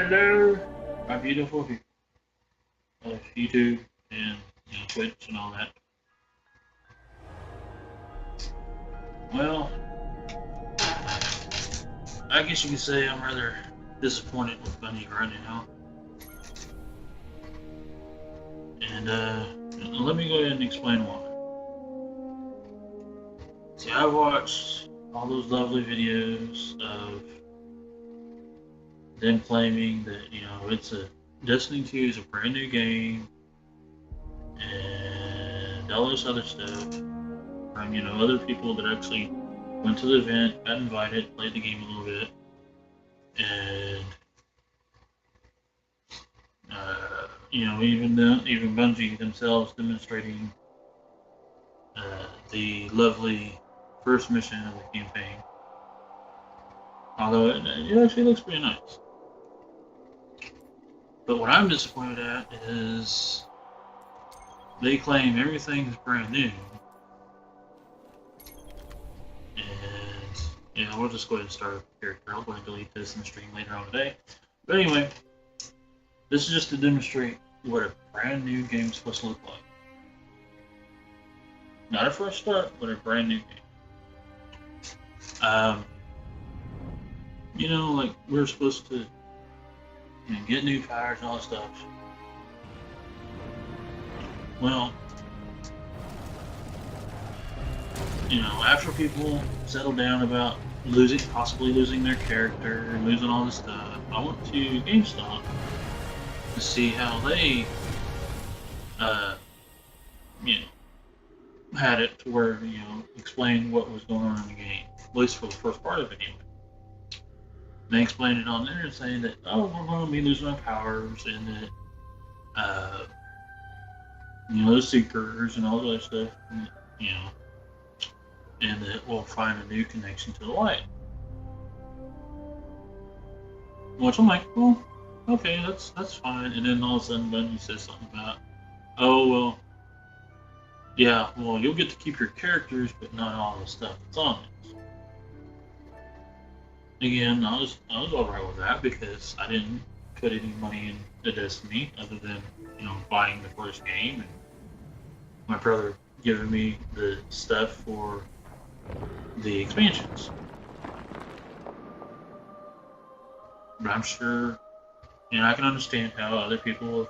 Hello, my beautiful people of YouTube and Twitch and all that. Well, I guess you could say I'm rather disappointed with Bunny right now. And let me go ahead and explain why. See, I watched all those lovely videos of them claiming that it's a Destiny 2 is a brand new game and all this other stuff from other people that actually went to the event, got invited, played the game a little bit, and even Bungie themselves demonstrating the lovely first mission of the campaign. Although it actually looks pretty nice. But what I'm disappointed at is they claim everything's brand new. And we'll just go ahead and start with the character. I'll go ahead and delete this in the stream later on today. But anyway, this is just to demonstrate what a brand new game is supposed to look like. Not a fresh start, but a brand new game. Like we're supposed to get new powers and all that stuff. Well, after people settle down about possibly losing their character, and losing all this stuff, I went to GameStop to see how they, had it to where, explained what was going on in the game, at least for the first part of it anyway. They explained it on there saying that, we're going to be losing our powers and that, the Seekers and all that stuff, and that we'll find a new connection to the light. Which I'm like, well, okay, that's fine. And then all of a sudden Bungie says something about, you'll get to keep your characters, but not all the stuff that's on it. Again, I was alright with that because I didn't put any money into Destiny other than buying the first game and my brother giving me the stuff for the expansions. But I'm sure, I can understand how other people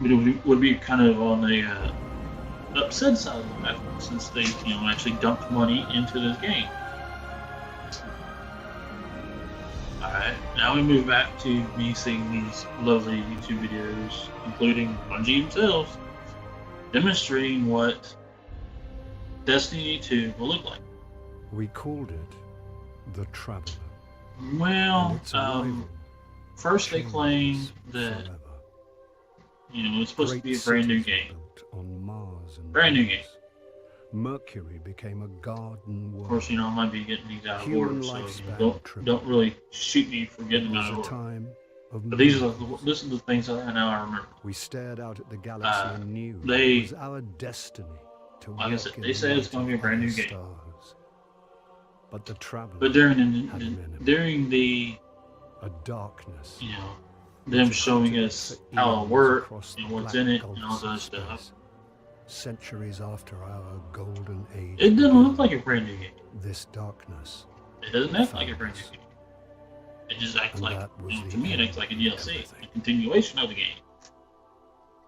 would be kind of on the upset side of that since they actually dumped money into this game. Alright, now we move back to me seeing these lovely YouTube videos, including Bungie themselves, demonstrating what Destiny 2 will look like. We called it the Traveler. Well, first they claimed that it's supposed to be a brand new game. On Mars and brand new game. Mercury became a garden world. Of course, I might be getting these out of order, so don't really shoot me for getting them out of order. But this is the things that now I remember. We stared out at the galaxy and knew it was our destiny to like I said, they said it's going to be a brand new game. Stars. But the Traveler. But during the a darkness, them showing us how it works and what's in it and all that stuff. Centuries after our golden age, it doesn't look like a brand new game. This darkness. It doesn't act like a brand new game. It just acts like, to me, it acts like a DLC, a continuation of the game.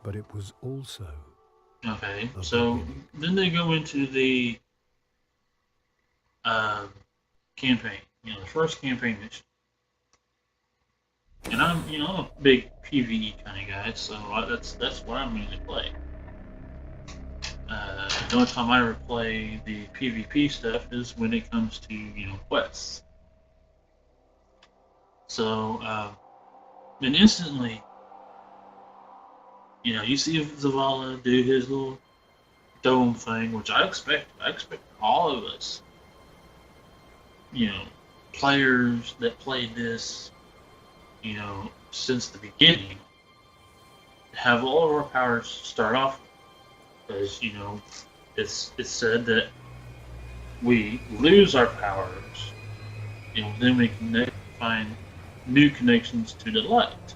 But it was also. Okay, so then they go into the campaign. The first campaign mission. And I'm a big PvE kind of guy, so that's what I'm going to play. The only time I ever play the PvP stuff is when it comes to quests. So and instantly, you see Zavala do his little dome thing, which I expect all of us, players that played this, since the beginning, have all of our powers start off, because it's said that we lose our powers, then we can find new connections to the light.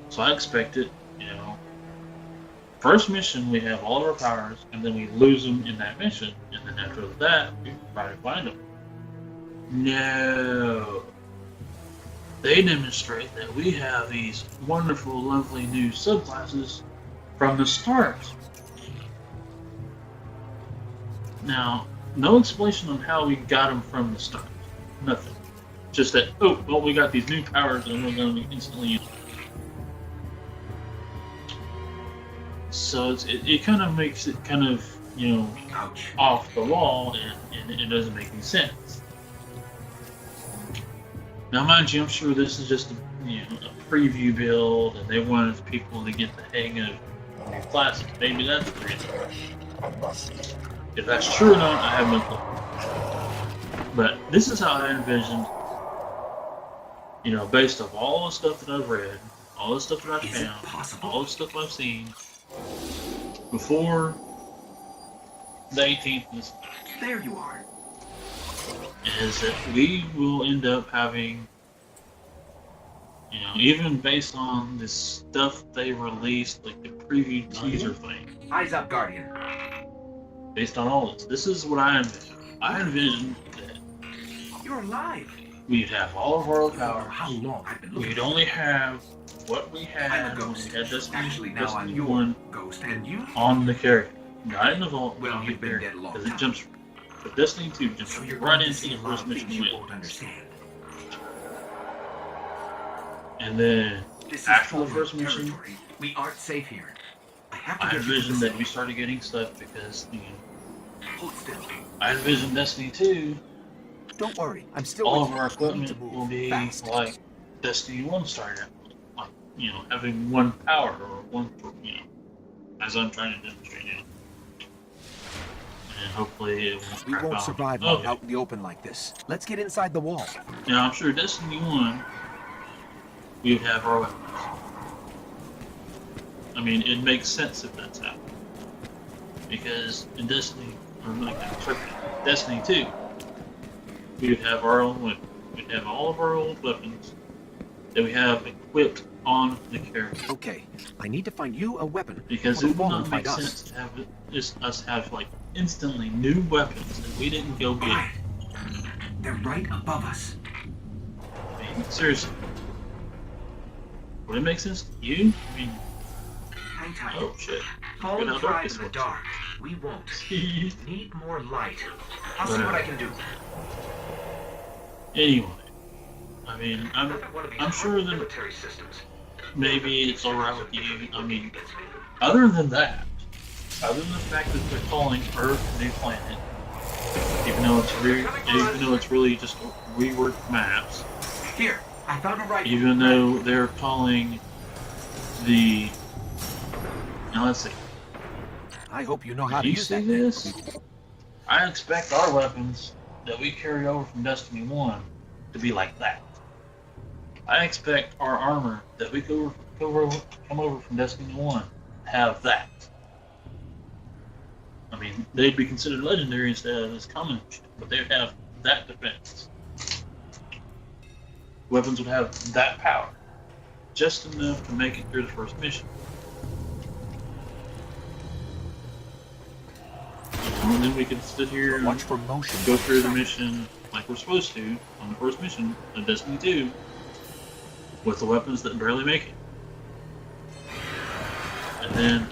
So I expected, you know, first mission we have all of our powers, and then we lose them in that mission, and then after that we try to find them. No. They demonstrate that we have these wonderful, lovely new subclasses from the start. Now, no explanation on how we got them from the start. Nothing. Just that, oh, well, we got these new powers and we're going to instantly use them. So it kind of makes it kind of, you know, Ouch. off the wall, and it doesn't make any sense. Now, mind you, I'm sure this is just a preview build, and they wanted people to get the hang of new classes. Maybe that's the reason. If that's true or not, I have no clue. But this is how I envisioned, you know, based off all the stuff that I've read, all the stuff that I've found, all the stuff I've seen, before the 18th There you are. is that we will end up having, you know, even based on the stuff they released, like the preview teaser thing, Eyes up, Guardian. based on all this is what I envisioned. I envisioned that You're alive. we'd have all of our power. How long I've been looking. We'd only have what we I'm had a when we ghost. had Destiny, Actually, now I'm Destiny your 1 ghost, and you. on the carrier. Not in the vault, but Well, on the you've been carrier. dead a long Because it time. jumps. But Destiny 2 jumps So you're right going to into see the a lot first of mission things you with. won't understand. And then This is after the foreign first mission, territory. We aren't safe here. I have to I get you to the envisioned that we city. started getting stuff because, you know, Hold still. I envisioned Destiny 2, Don't worry, I'm still all with of you. our We need equipment to move will be fast. like Destiny 1 started out with. Like, you know, having one power or one, you know, as I'm trying to demonstrate, you know. And hopefully it won't We crap won't out. survive long Okay. out in the open like this. Let's get inside the wall. Now, I'm sure Destiny 1, we'd have our weapons. I mean, it makes sense if that's happening. Because in Destiny, or like Destiny 2, we'd have our own weapons. We'd have all of our old weapons that we have equipped on the character. Okay, I need to find you a weapon. Because before it the would Fallen not make find sense us. to have us have like instantly new weapons that we didn't go get. Quiet. They're right above us. I mean, seriously. Would it make sense to you? I mean, Hang tight. oh shit. Fallen Good, thrive in the works. dark. We won't. Need more light. I'll see what I can do. Anyway, I mean, Look at one of these I'm sure that military systems. maybe it's alright with you. I mean, other than that, other than the fact that they're calling Earth a new planet, even though it's really just reworked maps, Here, I found a rifle. even though they're calling the, now let's see. I hope you know how Do to you use see that. this? I expect our weapons that we carry over from Destiny 1 to be like that. I expect our armor that we come over from Destiny 1 to have that. I mean, they'd be considered legendary instead of this common shit, but they'd have that defense. Weapons would have that power. Just enough to make it through the first mission. And then we could sit here and Watch for motion. go through the mission like we're supposed to on the first mission of Destiny 2 with the weapons that barely make it. And then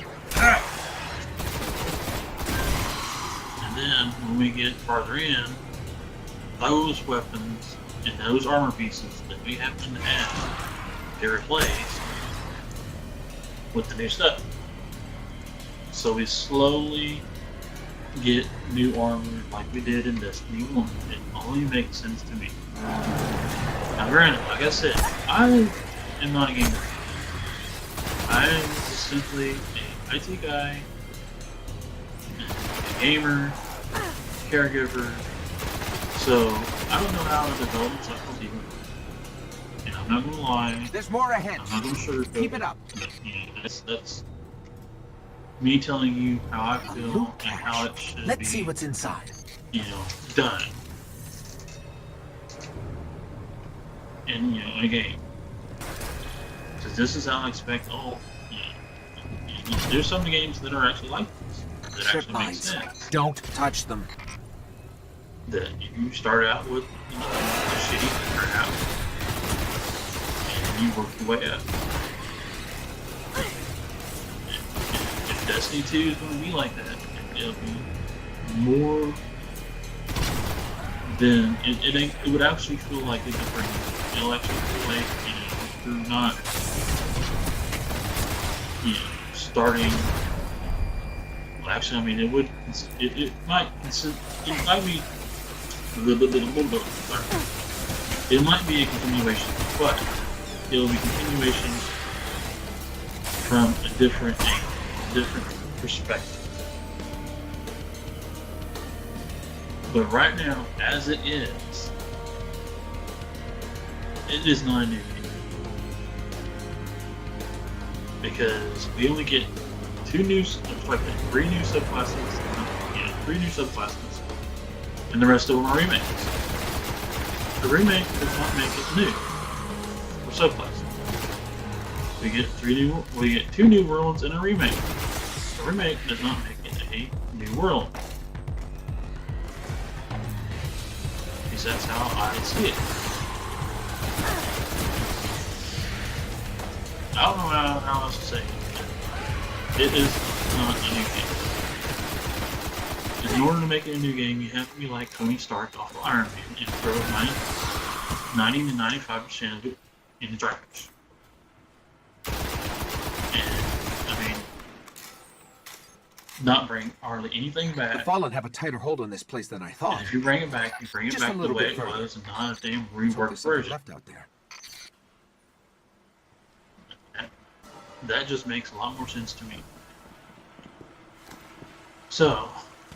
when we get farther in, those weapons and those armor pieces that we happen to have, they replace with the new stuff. So we slowly get new armor like we did in Destiny 1. It only makes sense to me. Now granted, like I said, I am not a gamer. I am just simply an IT guy, a gamer, caregiver, so I don't know how the development cycle deal. And I'm not gonna lie, There's more ahead. I'm not gonna sugarcoat Keep it up. But, you know, that's me telling you how I feel Loot and how it cache. should Let's be, see what's inside. you know, done. in a game. Because this is how I expect there's some games that are actually like this. That Trip actually make lines. sense. Don't touch them. That you start out with a shitty crap, and you work your way up. If Destiny 2 is going to be like that, it'll be more than it would actually feel like a different. It'll actually feel like you're not starting. Well, actually, I mean, it would. It might be. It might be a continuation, but it'll be continuation from a different angle, different perspective. But right now, as it is not a new game. Because we only get three new subclasses, and the rest of them are remakes. The remake does not make it new for subclasses. We get two new worlds and a remake. The remake does not make it a new world. At least that's how I see it. I don't know how else to say it. It is not a new game. In order to make it a new game, you have to be like Tony Stark off of Iron Man and throw 90 to 95% of it in the trash. And, I mean, not bring hardly anything back. The Fallen have a tighter hold on this place than I thought. And if you bring it back, you bring it Just back a the little way bit it further. was and not a damn Let's hope reworked there's something version. left out there. That just makes a lot more sense to me. So,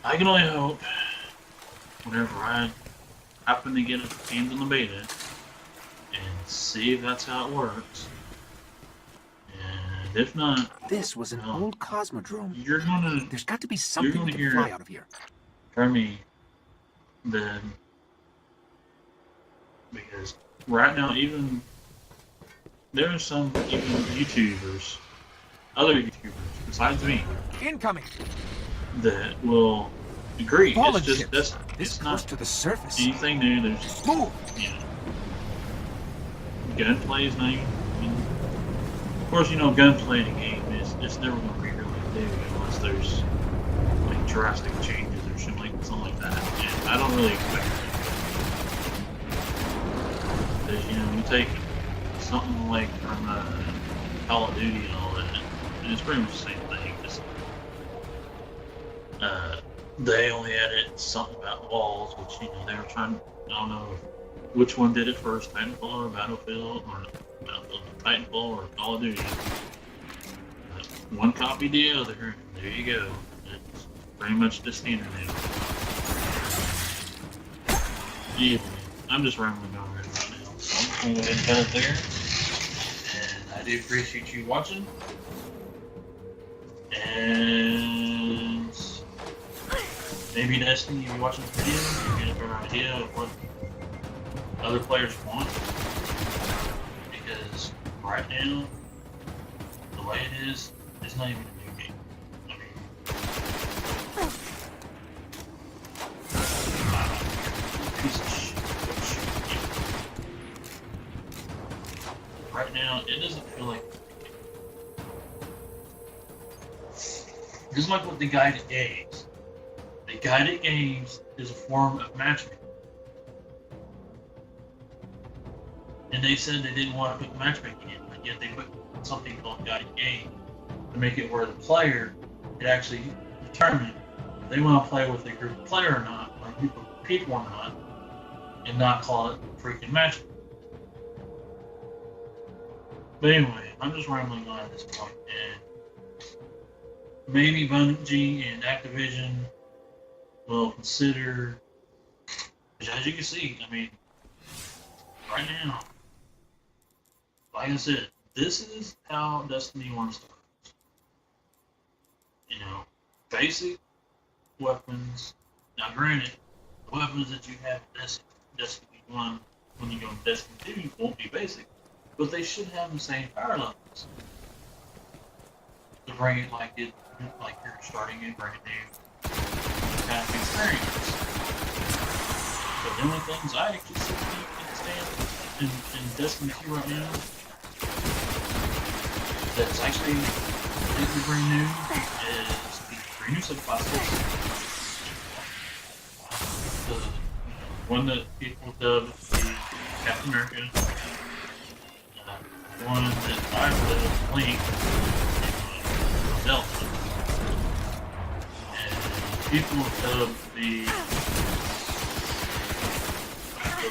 I can only hope whenever I happen to get a hands on the beta and see if that's how it works. And if not, This was an well, old cosmodrome. you're gonna There's got to be something gonna to hear fly it. out of here. from me then, because right now there are some YouTubers, other YouTubers besides me, Incoming. that will agree. Fallen It's just ships. that's This it's close not to the surface. anything new. There's Move. Gunplay is not even. I mean, of course, gunplay in a game is never going to be really new unless there's like drastic changes or something like that. And I don't really expect it. Because you take something like from Call of Duty and all that, and it's pretty much the same thing. Just they only added something about walls, which they were trying. I don't know which one did it first, Titanfall or Battlefield, or Titanfall or Call of Duty. One copied the other. There you go. It's pretty much the standard now. Yeah, I'm just rambling on right now. So I'm going to go ahead and cut it there. And I do appreciate you watching. And maybe Destiny, if you're watching this video, you get a better idea of what other players want. Because right now, the way it is, it's not even a new game. I mean, piece of shit. Right now, it doesn't feel like. Just like with the guided games. The guided games is a form of matchmaking. And they said they didn't want to put matchmaking in, but yet they put something called guided game to make it where the player could actually determine if they want to play with a group of player or not, or a group of people or not, and not call it freaking matchmaking. But anyway, I'm just rambling on at this point, and maybe Bungie and Activision will consider, as you can see, I mean, right now, like I said, this is how Destiny 1 starts. Basic weapons. Now granted, the weapons that you have in Destiny 1 when you go to Destiny 2 won't be basic, but they should have the same power levels to bring it like you're starting a brand new kind of experience. So the only things I actually see can stand in Destiny 2 right now that's actually brand new is the 3 new subclasses. The one that people dub the Captain America, one that I dubbed Link, Delta, and people dubbed the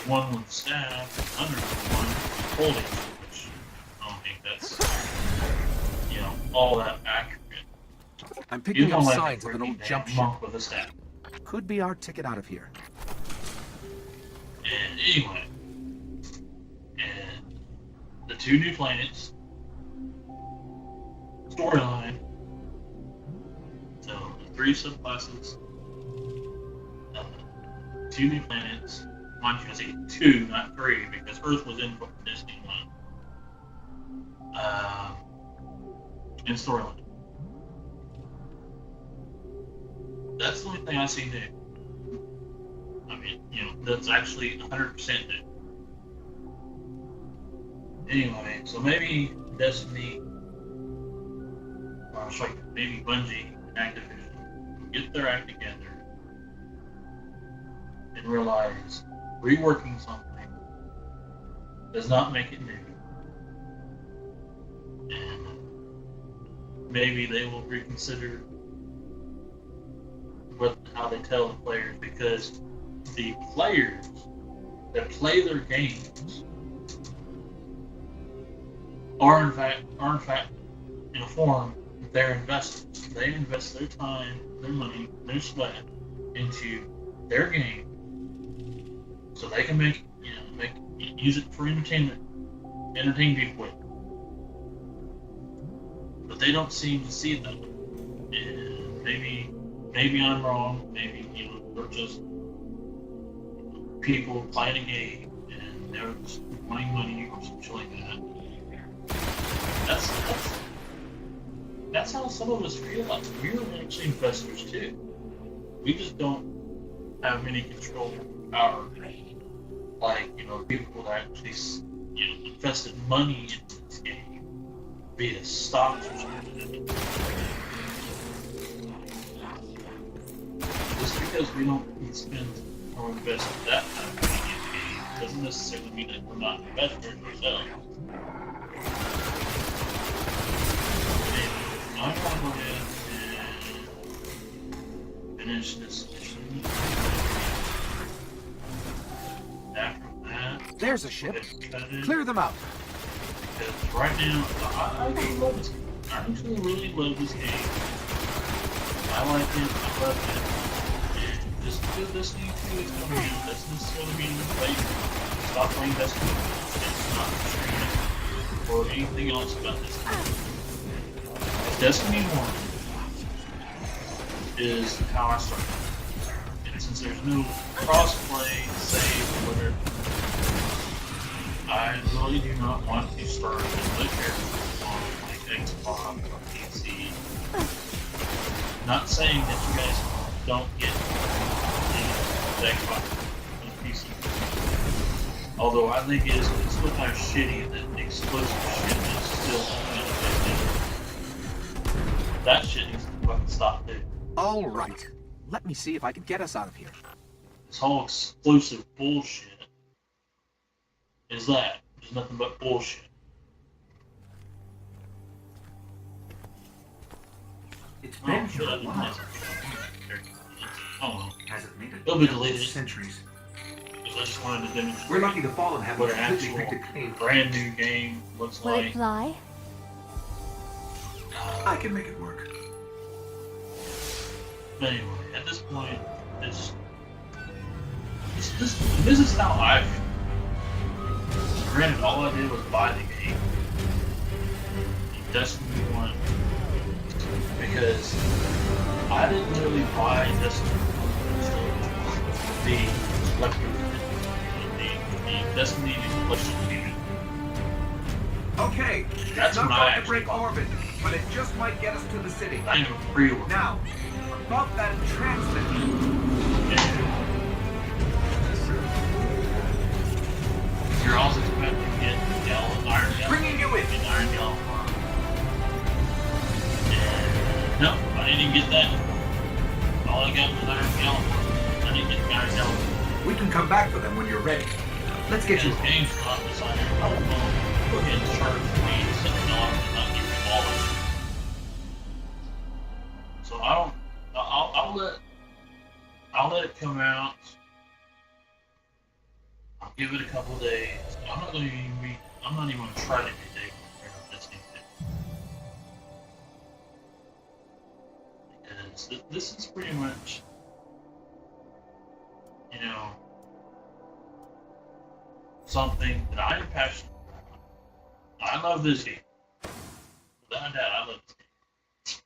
one with staff under the one holding, which I don't think that's all that accurate. I'm picking up like signs of an old jump ship. Monk with a staff. Could be our ticket out of here. And anyway, and the 2 new planets, storyline, so the 3 subclasses, 2 new planets, mind you, I say 2, not 3, because Earth was in Destiny 1, and storyline. That's the only thing I see new. I mean, that's actually 100% new. Anyway, so maybe Destiny, or maybe Bungie and Activision get their act together and realize reworking something does not make it new. And maybe they will reconsider how they tell the players, because the players that play their games are in fact in a form that they're investors. They invest their time, their money, their sweat into their game, so they can use it for entertainment, entertain people with. But they don't seem to see that, and maybe I'm wrong. Maybe they're just people playing a game and they're just wanting money or something like that. That's how some of us feel. Like we're actually investors too. We just don't have any control or power. Like people that actually invested money into this game, be it stocks or something. Just because we don't spend or invest that kind of money in the game doesn't necessarily mean that we're not investors ourselves. I'm going to go ahead and finish this mission. After that, There's a ship. Clear them out. Because right now, I really love this game. I actually really love this game. I like it. I love it. And just because Destiny 2 is coming out, doesn't necessarily mean stop playing Destiny. It's not streaming or anything else about this game. Destiny 1 is how I started. And since there's no crossplay, save, or whatever, I really do not want to start another character on Xbox or PC. Not saying that you guys don't get the Xbox on PC. Although I think it's still kind of shitty that the exclusive shit is still only on PlayStation. That shit needs to fucking stop, dude. All right. Let me see if I can get us out of here. This whole exclusive bullshit is that. There's nothing but bullshit. It's been here a while. Oh, Hasn't made it. it'll be deleted. Centuries. Because I just wanted to demonstrate We're lucky to fall and have a what an completely actual picked clean. brand new game looks Will it like. fly? I can make it work. But anyway, at this point, this is how I feel. Granted, all I did was buy the game. Destiny 1. Because I didn't really buy Destiny 1 until the collector's edition, the Destiny Collection Unit. Okay, That's it's not what I going to actually break bought. orbit, but it just might get us to the city. I am pre-order. Now, about that transmitter. You're also expected to get Iron Gallon. Bringing you in. An Iron Gallon. No, I didn't get that. All I got was Iron Gallon. I didn't get the Iron Gallon. We can come back for them when you're ready. Let's get you This home. game's not decided. I don't know. Go ahead and charge me $7 and not give me all of it. So I don't. I'll let it come out. I'll give it a couple of days. I'm not even going to try it today compared to Destiny 2. Because this is pretty much, you know, something that I am passionate about. I love this game. Without a doubt, I love this game.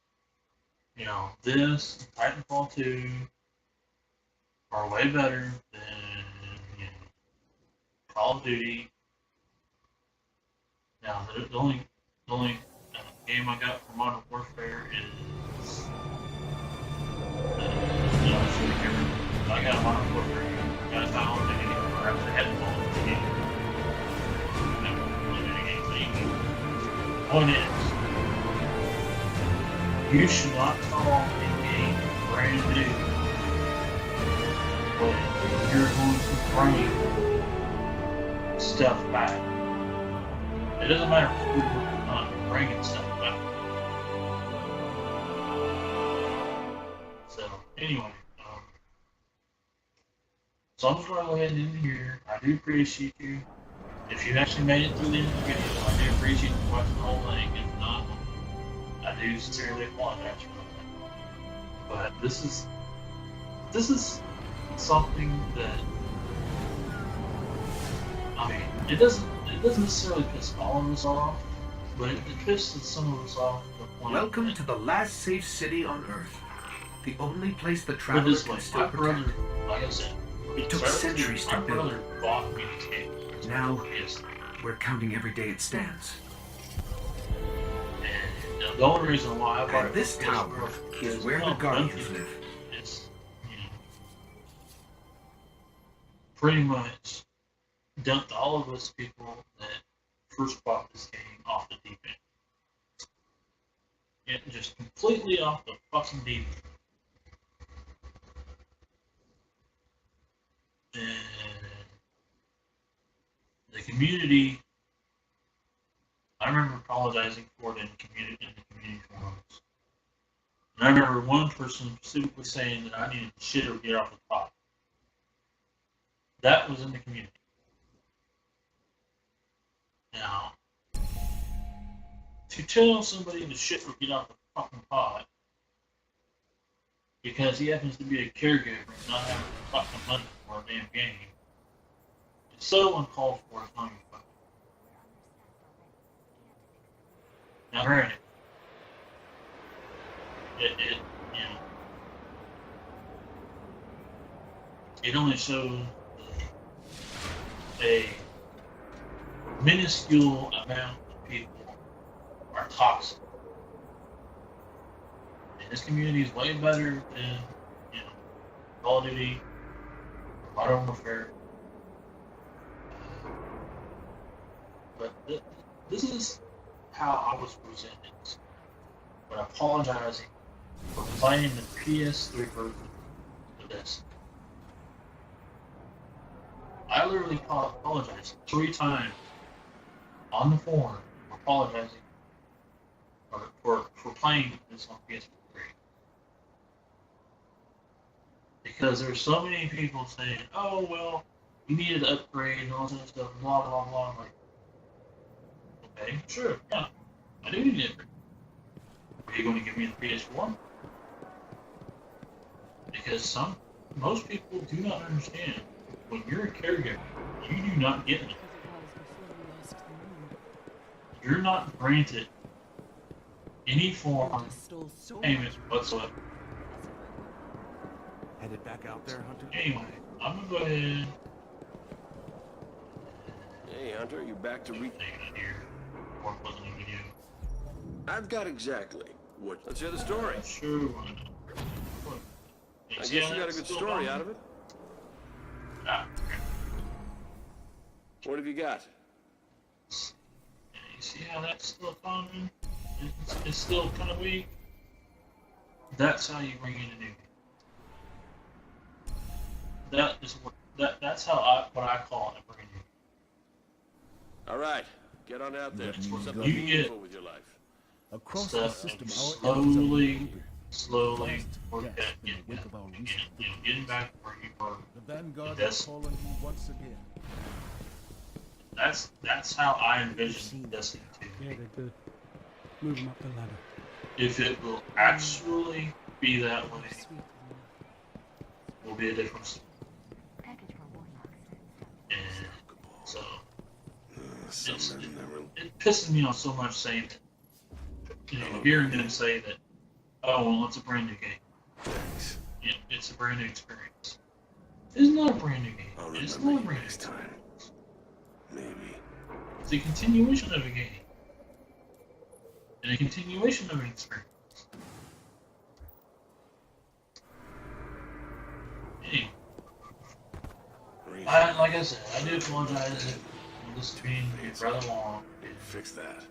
You know, this, Titanfall 2 are way better than, you know, Call of Duty. Now, the only game I got from Modern Warfare is shooting camera. I got a Modern Warfare game. Guys, I don't think anything. I actually had to follow the game. Never played any games anymore. Point is, you should not call a game brand new when you're going to bring stuff back. It doesn't matter if we're not bringing stuff back. So, anyway, so I'm just going to go ahead and end here. I do appreciate you. If you actually made it through the end of the video, I do appreciate you watching the whole thing. If not, I do sincerely apologize for that. But this is something that, I mean, it doesn't necessarily piss all of us off, but it pisses some of us off to the point. Welcome to the last safe city on Earth. The only place the Put it traveler this can way, still my brother, protect. like I said, It took centuries to my build. brother bought me this game. Now, Yes. we're counting every day it stands. And the only reason why I bought And this tower is where the Guardians live. It's, you know, pretty much dumped all of us people that first bought this game off the deep end. It just completely off the fucking deep end. And the community, I remember apologizing for it in the community forums. And I remember one person specifically saying that I needed to shit or get off the pot. That was in the community. Now, to tell somebody to shit or get off the fucking pot because he happens to be a caregiver and not having fucking money for a damn game, it's so uncalled for, it's not even funny. Now, granted, it you know, it only shows a minuscule amount of people are toxic. And this community is way better than, you know, Call of Duty, Modern Warfare. But this is how I was presented. But apologizing for playing the PS3 version of this. I literally apologized 3 times on the forum for apologizing for playing this on PS3. Because there were so many people saying, oh, well, you needed to upgrade and all that stuff, blah, blah, blah. I'm like, okay, sure, yeah, I do need to upgrade. Are you going to give me the PS4? Because most people do not understand. When you're a caregiver, you do not get it. You're not granted any form of payment whatsoever. Headed back out there, Hunter? Anyway, I'm gonna go ahead Hunter. You back to Here, work wasn't a video. I've got exactly what... Let's hear the story. Sure, why not? Look, I guess see you how got a that's good still story on? out of it. Ah, okay. What have you got? You see how that's still founding? It's still kind of weak. That's how you bring in a new game. That is that's how what I call it, bringing in. All right, get on out there. Let Do me something go. You get meaningful with your life. Across the Stuff system, of our efforts are being slowly fast work death at in the wake of our recent victory. getting back where you were. The Vanguard That's- are calling you once again. That's how I envision Destiny 2. Yeah, they're good. Move them up the ladder. If it will actually be that way, Sweet. will be a different story. Package for Warlock. And so Something never... it pisses me off so much saying that, hearing them say that, oh, well, it's a brand new game. Thanks. It's a brand new experience. It's not a brand new game. I'll It's remember not a you brand new next time. experience. Maybe. It's a continuation of a game. And a continuation of an experience. Anyway, like I said, I do apologize if this being rather long. Fix that.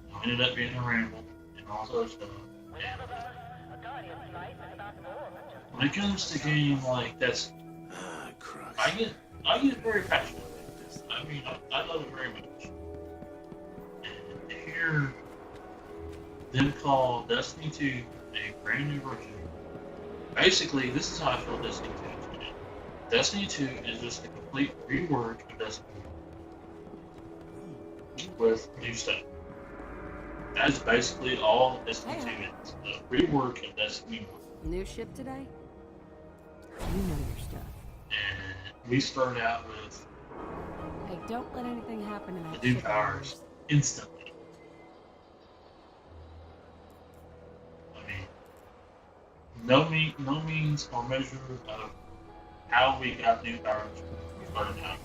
It ended up being a ramble and all that other stuff. When it comes to games like that's, Ah, crux. I get very passionate. I mean, I love it very much. And to hear them call Destiny 2 a brand new version, basically, this is how I feel Destiny 2 is today. Destiny 2 is just a complete rework of Destiny 1 with new stuff. That's basically all Destiny 2 is. A rework of Destiny 1. New ship today? You know your stuff. And we started out with Hey, don't let anything happen to that the new ship of powers yours. instantly. I mean, no means or measure of how we got new powers we started out,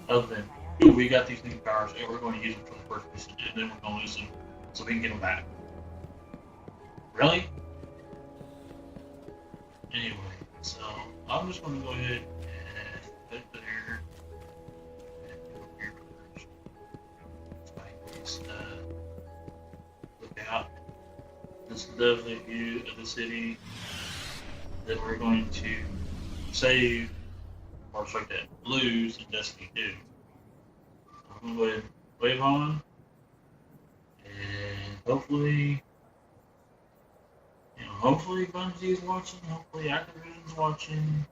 other than, ooh, we got these new powers and we're going to use them for the first mission, and then we're going to use them so we can get them back. Really? Anyway, so I'm just going to go ahead and put it there. And go here first. So I can just, look out. This is definitely a view of the city that we're going to save, or it's like that, lose in Destiny 2. I'm going to go ahead and wave on, and hopefully Bungie is watching, hopefully Activision's watching.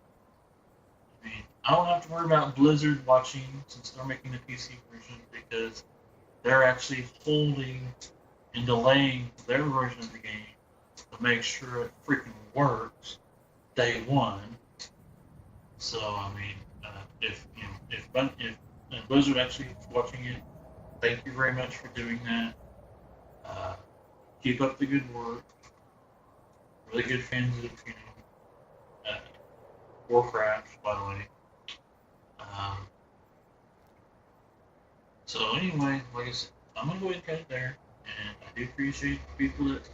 I mean, I don't have to worry about Blizzard watching since they're making the PC version, because they're actually holding and delaying their version of the game to make sure it freaking works day one. So I mean, if Blizzard actually is watching it, thank you very much for doing that. Keep up the good work. Really good fans of Warcraft, by the way. So anyway, like I said, I'm gonna go ahead and cut it there, and I do appreciate the people that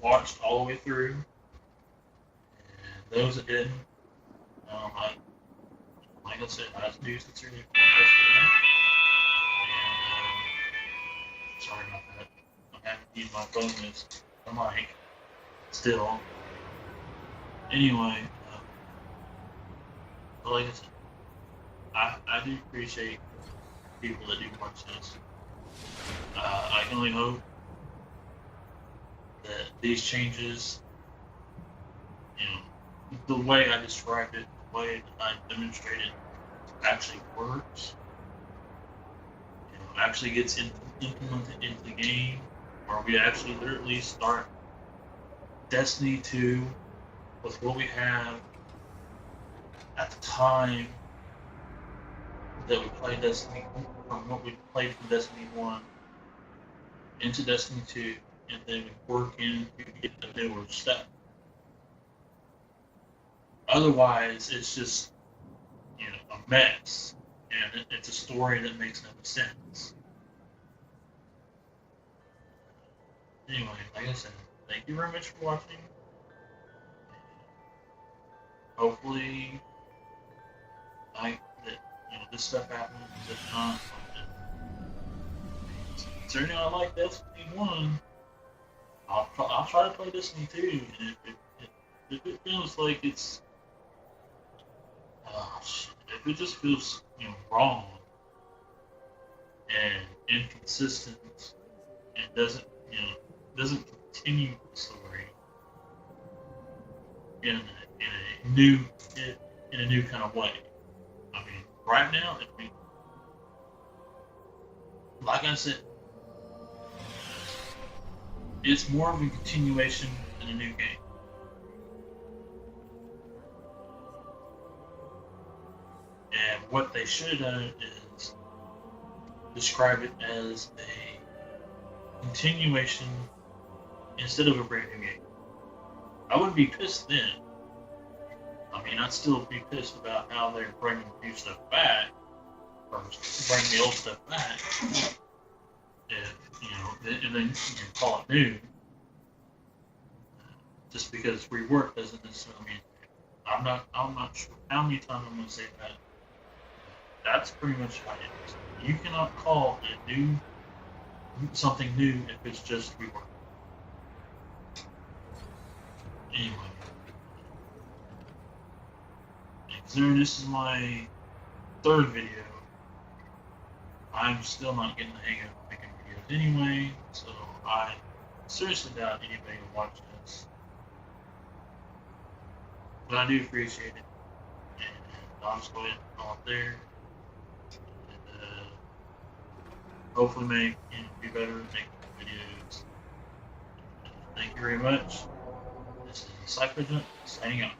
watched all the way through, and those that didn't. Like I said, I do sincerely apologize for that. And sorry about that. I'm having to use my phone as a mic still. Anyway, but like I said, I do appreciate people that do watch this. I can only hope that these changes, the way I described it, the way that I demonstrated, actually works. Actually gets implemented into the game, or we actually literally start Destiny 2 with what we have at the time that we played Destiny, from what we played from Destiny 1 into Destiny 2, and then we work in to get the newer stuff. Otherwise, it's just a mess, and it's a story that makes no sense. Anyway, like I said, thank you very much for watching. Hopefully, like that, this stuff happens. If not, certainly I like Destiny 1. I'll try to play Destiny 2, and if it feels like it's, if it just feels wrong and inconsistent and doesn't continue the story in a new kind of way. I mean, right now, like I said, it's more of a continuation than a new game. And what they should have done is describe it as a continuation instead of a brand new game. I wouldn't be pissed then. I mean, I'd still be pissed about how they're bringing new stuff back, or bring the old stuff back. And then call it new. Just because it's reworked doesn't necessarily mean I'm not sure how many times I'm going to say that. That's pretty much how it is. You cannot call something new if it's just reworked. Anyway, considering this is my third video, I'm still not getting the hang of making videos anyway, so I seriously doubt anybody will watch this. But I do appreciate it, and I'll just go ahead and call it there, and hopefully be better at making videos. Thank you very much. This is Cypher signing out.